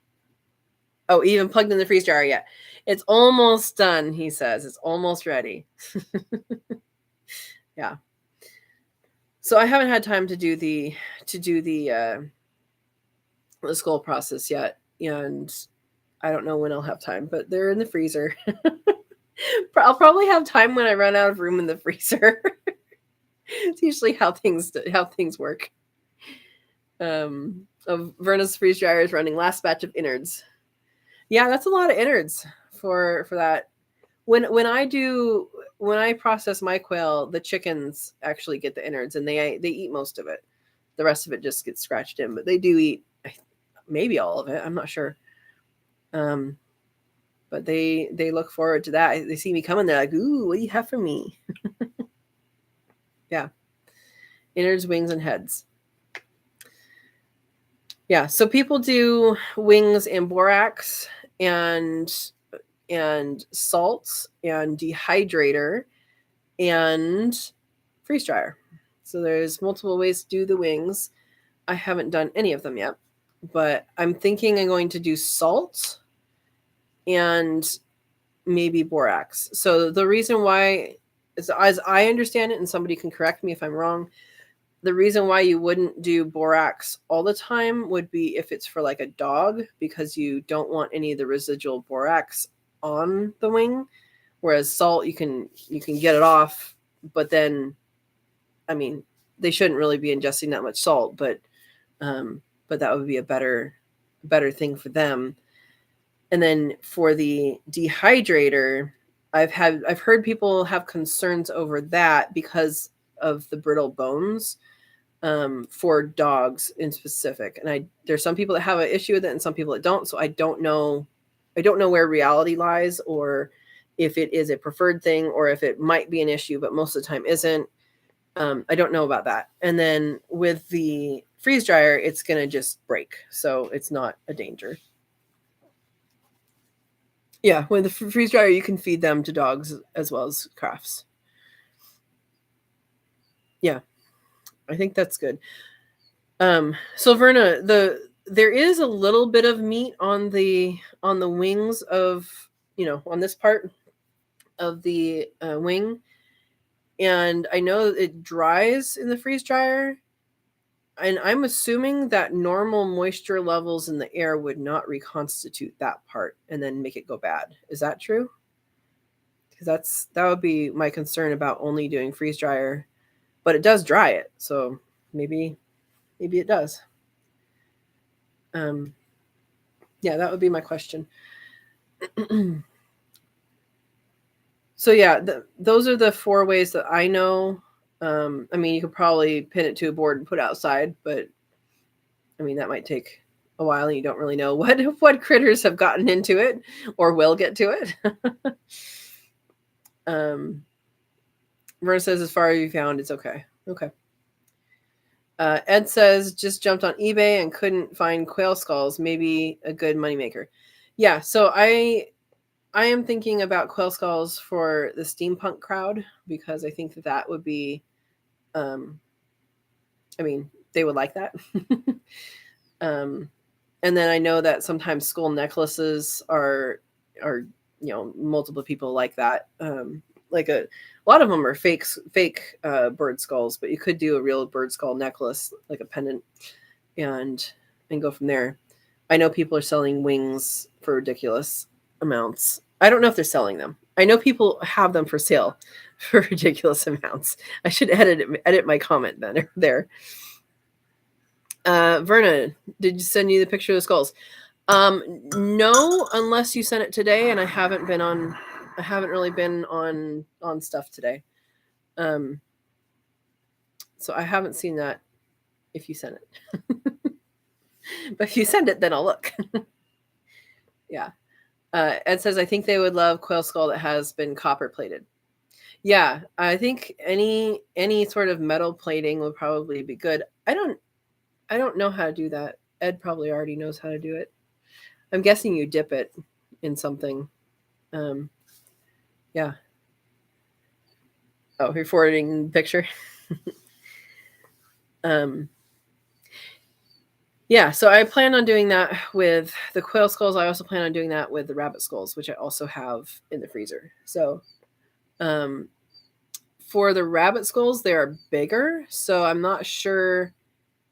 Oh, even plugged in the freeze dryer yet. It's almost done, he says. It's almost ready. Yeah. So I haven't had time to do the skull process yet, and I don't know when I'll have time, but they're in the freezer. I'll probably have time when I run out of room in the freezer. It's usually how things work. Of Verna's freeze dryer is running last batch of innards. Yeah, that's a lot of innards for that. When I process my quail, the chickens actually get the innards, and they eat most of it. The rest of it just gets scratched in, but they do eat maybe all of it. I'm not sure. But they look forward to that. They see me coming, they're like, "Ooh, what do you have for me?" Yeah, innards, wings, and heads. Yeah, so people do wings and borax and salts and dehydrator and freeze dryer. So there's multiple ways to do the wings. I haven't done any of them yet, but I'm thinking I'm going to do salt and maybe borax. So the reason why, as I understand it, and somebody can correct me if I'm wrong, the reason why you wouldn't do borax all the time would be if it's for like a dog, because you don't want any of the residual borax on the wing. Whereas salt, you can get it off, but then, I mean, they shouldn't really be ingesting that much salt, but that would be a better thing for them. And then for the dehydrator, I've heard people have concerns over that because of the brittle bones, for dogs in specific. And there's some people that have an issue with it and some people that don't. So I don't know where reality lies, or if it is a preferred thing, or if it might be an issue, but most of the time isn't. I don't know about that. And then with the freeze dryer, it's going to just break. So it's not a danger. Yeah, with the freeze dryer, you can feed them to dogs as well as crafts. Yeah, I think that's good. So Verna, there is a little bit of meat on the wings of, on this part of the wing, and I know it dries in the freeze dryer, and I'm assuming that normal moisture levels in the air would not reconstitute that part and then make it go bad. Is that true? Because that would be my concern about only doing freeze dryer, but it does dry it, so maybe it does. Yeah, that would be my question. So yeah, those are the 4 ways that I know. I mean, you could probably pin it to a board and put it outside, but I mean, that might take a while, and you don't really know what critters have gotten into it or will get to it. Verna says, as far as you found, it's okay. Okay. Ed says, just jumped on eBay and couldn't find quail skulls. Maybe a good moneymaker. Yeah, so I am thinking about quail skulls for the steampunk crowd, because I think that would be, I mean, they would like that. And then I know that sometimes skull necklaces are multiple people like that. Like a lot of them are fake bird skulls, but you could do a real bird skull necklace, like a pendant, and go from there. I know people are selling wings for ridiculous amounts. I don't know if they're selling them. I know people have them for sale for ridiculous amounts. I should edit my comment then there. Verna, did you send you the picture of the skulls? No, unless you sent it today, and I haven't really been on stuff today. So I haven't seen that if you sent it. But if you send it, then I'll look. Yeah. Ed says, I think they would love quail skull that has been copper plated. Yeah, I think any sort of metal plating would probably be good. I don't know how to do that. Ed probably already knows how to do it. I'm guessing you dip it in something. Yeah. Oh, you're forwarding the picture. Yeah, so I plan on doing that with the quail skulls. I also plan on doing that with the rabbit skulls, which I also have in the freezer. So for the rabbit skulls, they are bigger, so I'm not sure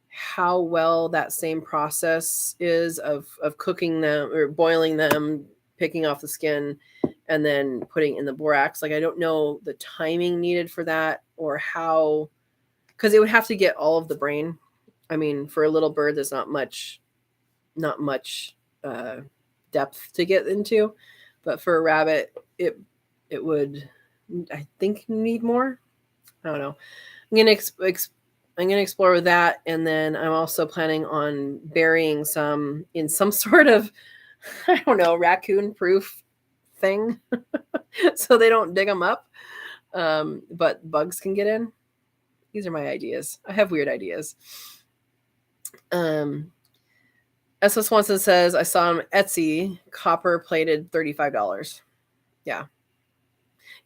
how well that same process is of cooking them or boiling them, picking off the skin, and then putting in the borax. Like, I don't know the timing needed for that, or how, because it would have to get all of the brain. I mean, for a little bird, there's not much uh, depth to get into, but for a rabbit, it would, I think, need more. I don't know. I'm gonna I'm gonna explore with that, and then I'm also planning on burying some in some sort of, I don't know, raccoon-proof thing, so they don't dig them up, but bugs can get in. These are my ideas. I have weird ideas. S.S. Swanson says, I saw him Etsy, copper plated $35. Yeah.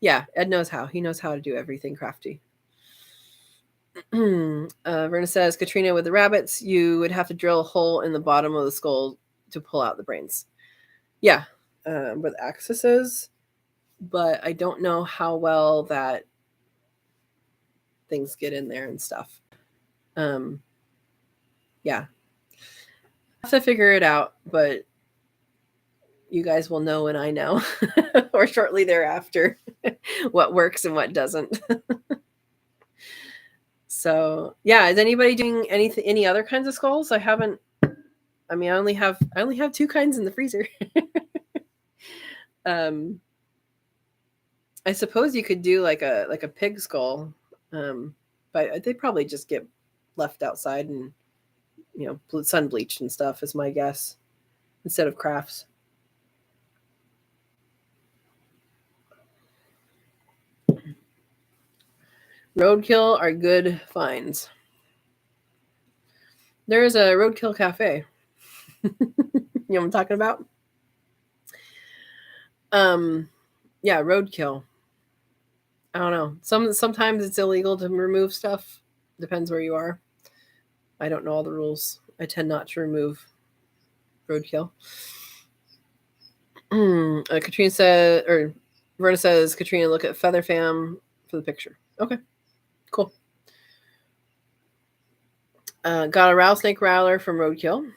Yeah, Ed knows how. He knows how to do everything crafty. Verna says, Katrina, with the rabbits, you would have to drill a hole in the bottom of the skull to pull out the brains. Yeah, with accesses, but I don't know how well that things get in there and stuff. Yeah. I have to figure it out, but you guys will know when I know, or shortly thereafter, what works and what doesn't. So yeah, is anybody doing any other kinds of skulls? I only have 2 kinds in the freezer. I suppose you could do like a pig skull, but they probably just get left outside and sun bleached and stuff, is my guess, instead of crafts. Roadkill are good finds. There is a roadkill cafe. You know what I'm talking about? Yeah, roadkill. I don't know. Sometimes it's illegal to remove stuff. Depends where you are. I don't know all the rules. I tend not to remove roadkill. Katrina said, or Verna says, Katrina, look at Feather Fam for the picture. Okay, cool. Got a rattlesnake rattler from Roadkill.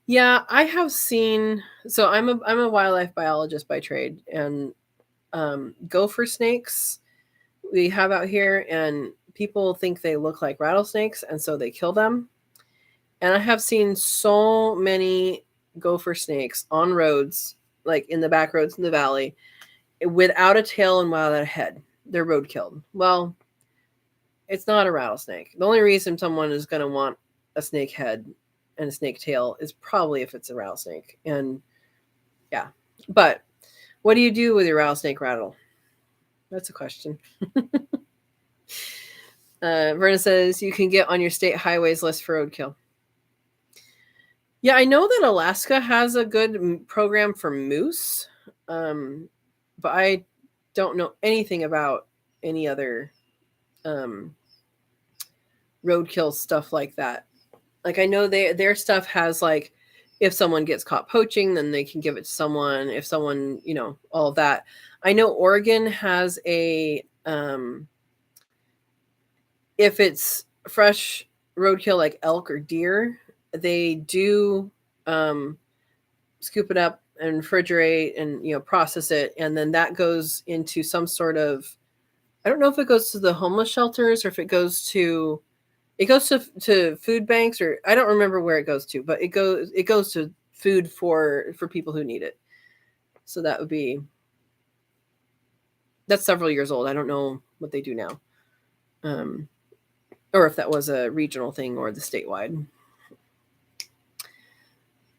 Yeah, I have seen. So I'm a wildlife biologist by trade, and gopher snakes we have out here, and people think they look like rattlesnakes, and so they kill them. And I have seen so many gopher snakes on roads, like in the back roads in the valley, without a tail and without a head. They're roadkilled. Well, it's not a rattlesnake. The only reason someone is going to want a snake head and a snake tail is probably if it's a rattlesnake. And yeah, but what do you do with your rattlesnake rattle? That's a question. Verna says you can get on your state highways list for roadkill. Yeah, I know that Alaska has a good program for moose, but I don't know anything about any other roadkill stuff like that. Like, I know their stuff has, like, if someone gets caught poaching, then they can give it to someone. If someone, all of that. I know Oregon has a if it's fresh roadkill like elk or deer, they do scoop it up and refrigerate and process it, and then that goes into some sort of, I don't know if it goes to the homeless shelters or if it goes to food banks, or I don't remember where it goes to, but it goes to food for people who need it. So that's several years old. I don't know what they do now, or if that was a regional thing or the statewide.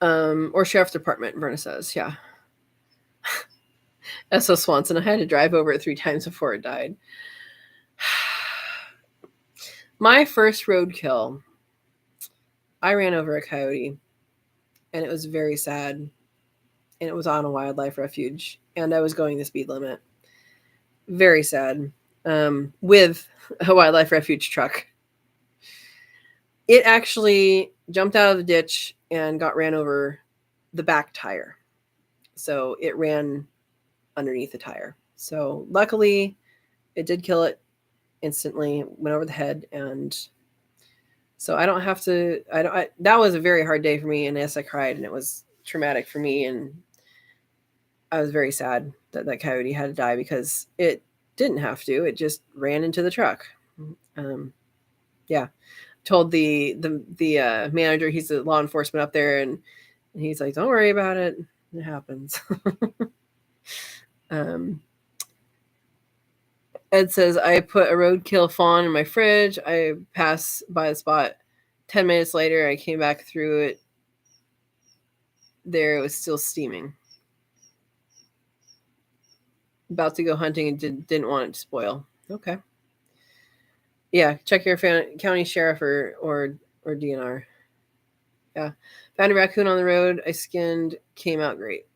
Or sheriff's department, Verna says, yeah. S.O. Swanson, I had to drive over it 3 times before it died. My first roadkill, I ran over a coyote, and it was very sad, and it was on a wildlife refuge, and I was going the speed limit. Very sad. With a wildlife refuge truck. it actually jumped out of the ditch and got ran over the back tire. So it ran underneath the tire. So luckily it did kill it instantly, went over the head. And so I don't have to, that was a very hard day for me. And yes, I cried, and it was traumatic for me. And I was very sad that that coyote had to die, because it didn't have to. It just ran into the truck. Yeah. Told the manager, he's the law enforcement up there, and he's like, don't worry about it. It happens. Ed says, I put a roadkill fawn in my fridge. I passed by the spot 10 minutes later. I came back through it. There, it was still steaming. About to go hunting and didn't want it to spoil. Okay. Yeah, check your county sheriff or DNR. Yeah. Found a raccoon on the road. I skinned, came out great.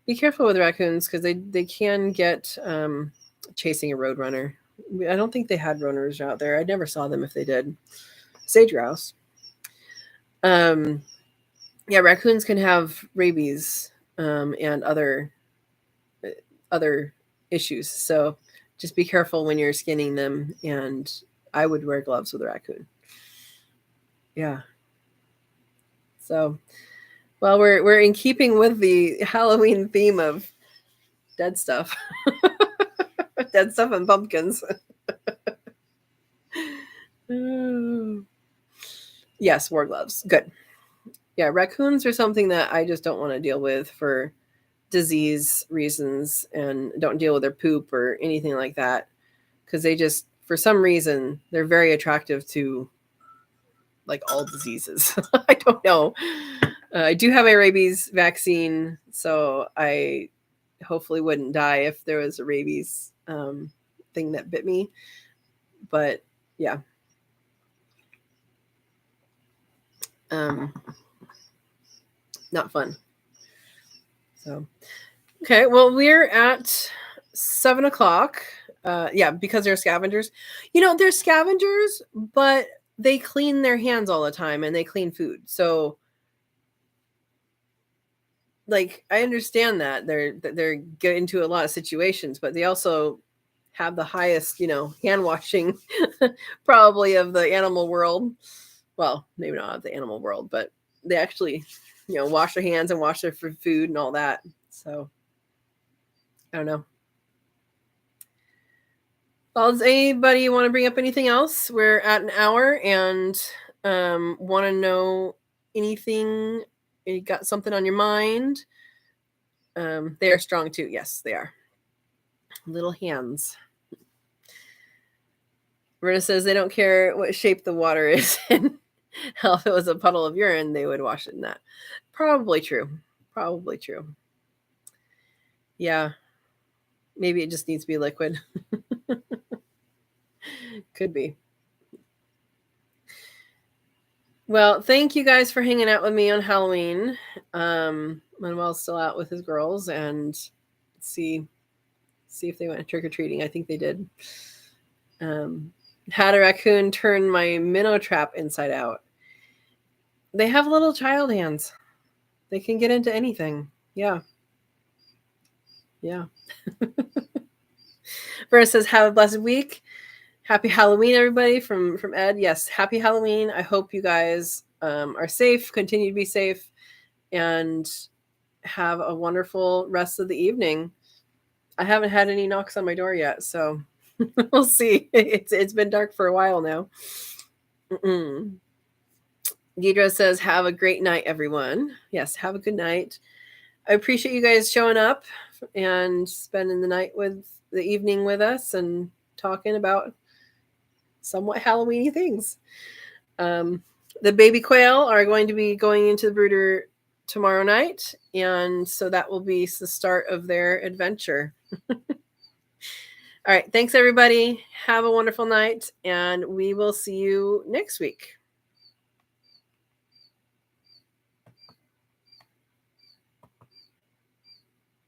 Be careful with raccoons, because they can get chasing a roadrunner. I don't think they had runners out there. I never saw them if they did. Sage grouse. Yeah, raccoons can have rabies and other issues. So just be careful when you're skinning them, and I would wear gloves with a raccoon. Yeah. So, well, we're in keeping with the Halloween theme of dead stuff. Dead stuff and pumpkins. Yes, wore gloves. Good. Yeah, raccoons are something that I just don't want to deal with for disease reasons, and don't deal with their poop or anything like that, because they just, for some reason, they're very attractive to like all diseases. I don't know. I do have a rabies vaccine, so I hopefully wouldn't die if there was a rabies thing that bit me. But yeah. Not fun. So, okay. Well, we're at 7 o'clock. Yeah, because they're scavengers. They're scavengers, but they clean their hands all the time, and they clean food. So, like, I understand that they're get into a lot of situations, but they also have the highest, hand washing probably of the animal world. Well, maybe not of the animal world, but they actually, wash their hands and wash their food and all that. So I don't know. Well, does anybody want to bring up anything else? We're at an hour, and want to know anything? You got something on your mind? They are strong too. Yes, they are. Little hands. Verna says they don't care what shape the water is in. Hell, if it was a puddle of urine, they would wash it in that. Probably true. Probably true. Yeah. Maybe it just needs to be liquid. Could be. Well, thank you guys for hanging out with me on Halloween. Manuel's still out with his girls, and see if they went trick-or-treating. I think they did. Had a raccoon turn my minnow trap inside out. They have little child hands. They can get into anything. Yeah. Yeah. Vera says, have a blessed week. Happy Halloween, everybody, from Ed. Yes, happy Halloween. I hope you guys are safe, continue to be safe, and have a wonderful rest of the evening. I haven't had any knocks on my door yet, so we'll see. It's been dark for a while now. Deidre says, have a great night, everyone. Yes, have a good night. I appreciate you guys showing up and spending the evening with us and talking about somewhat Halloween-y things. The baby quail are going to be going into the brooder tomorrow night, and so that will be the start of their adventure. All right, thanks everybody. Have a wonderful night, and we will see you next week.